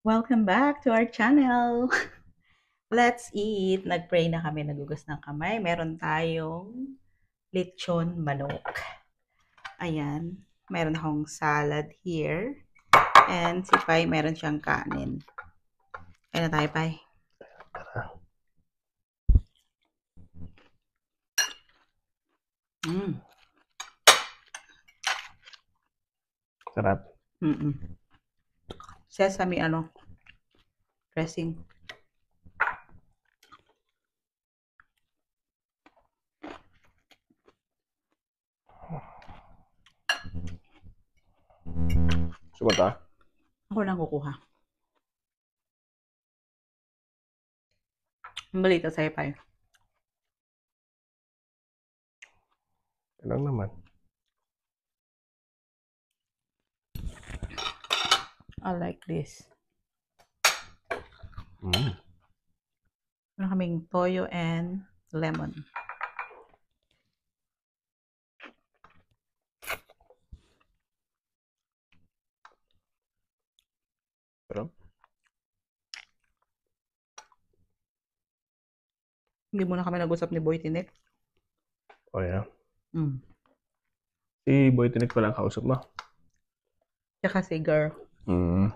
Welcome back to our channel. Let's eat. Nag-pray na kami, nagugas ng kamay. Meron tayong lechon manok. Ayan. Meron akong salad here. And si Pai, meron siyang kanin. Kaya na tayo, Pai. Sarap. Sesame, dressing. Sumata? Ako lang kukuha. Ang balita sa'yo, Pai. Lang naman. I like this. Mm. Meron kaming toyo and lemon. Sarap. Hindi muna kami nag-usap ni Boy Tinik. Oh, yeah. Mm. Si Boy Tinik pala ang kausap mo? Tsaka si girl. Mm.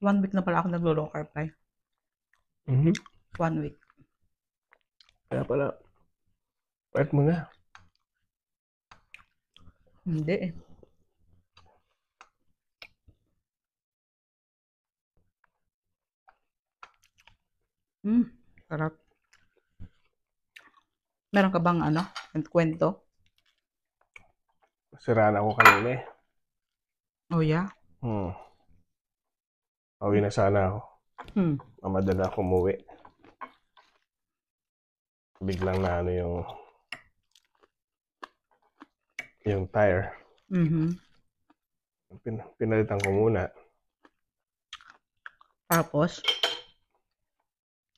One week na pala ako naglo-low carb, Pai. Mm-hmm. 1 week. Kaya pala, pwet mo na. Hindi eh. Sarap. Meron ka bang kwento? Siraan ako kanina eh. Oh yeah? Pauwi na sana ako. Mamadala ako umuwi. Biglang na yung tire. Pinalitan ko muna. Tapos,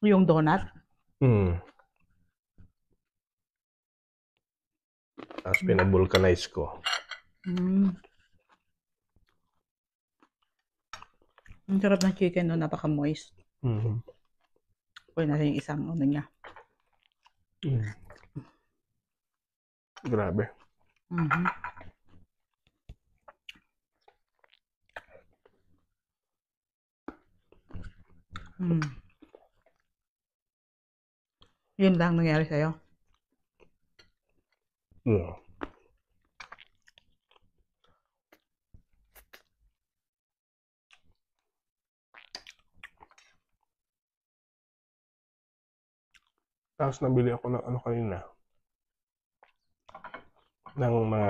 yung donut? Tapos pinabulkanize ko. Ang sarap ng chicken no, napaka-moist. Pwede natin yung isang niya. Grabe. Yun lang nangyari sa'yo? Yeah. Tapos nabili ako ng kanina. Ng mga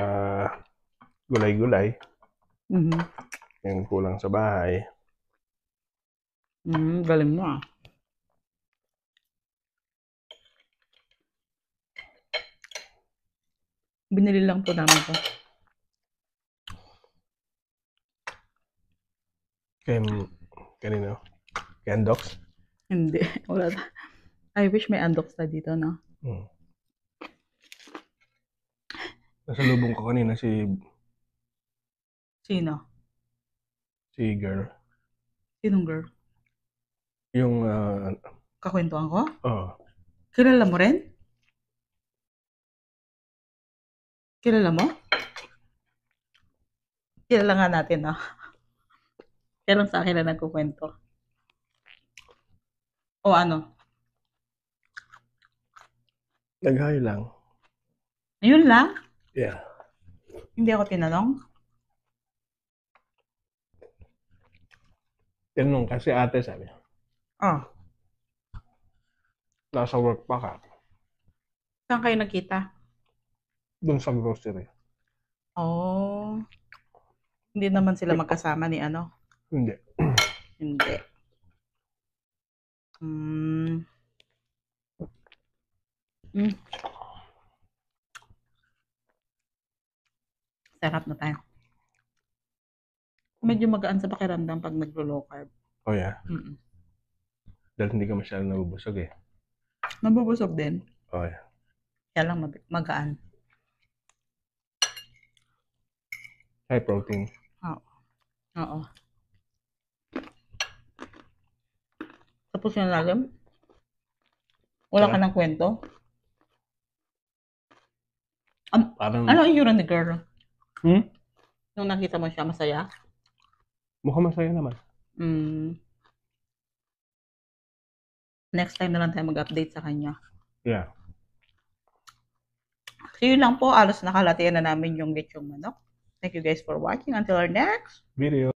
gulay-gulay. Yung kulang sa bahay. Galing mo ah. Binili lang po namin to. Kanino? Kay Andox? Hindi. Wala. I wish may Andox na dito, no? Nasalubong ko kanina si... Sino? Si girl. Sinong girl? Yung... Kakwentuhan ko? Oo. Kilala mo rin? Kilala mo? Kilala nga natin, no? Kaya lang sa akin na nagkukwento. O ano? Nag-hi lang. Yun lang? Yeah. Hindi ako tinanong? Tinanong kasi ate sabi. Nasa work pa ka. Saan kayo nagkita? Doon sa grocery. Oh. Hindi naman sila magkasama ni ano? Hindi. Hindi. Sarap na tayo. Medyo magaan sa pakiramdam pag naglo-low carb. Oh yeah? Dahil hindi ka masyadong nabubusog eh. Nabubusog din. Oh yeah. Kaya lang magaan. High protein. Oo. Tapos yung lalim. Wala ka Sarap. ng kwento. Parang, Ano yung ni girl? hmm? Nung nakita mo siya, masaya? Mukhang masaya naman. Next time na lang tayo mag-update sa kanya. Yeah. So yun lang po, alos nakalatian na namin yung lechong manok. Thank you guys for watching. Until our next Video.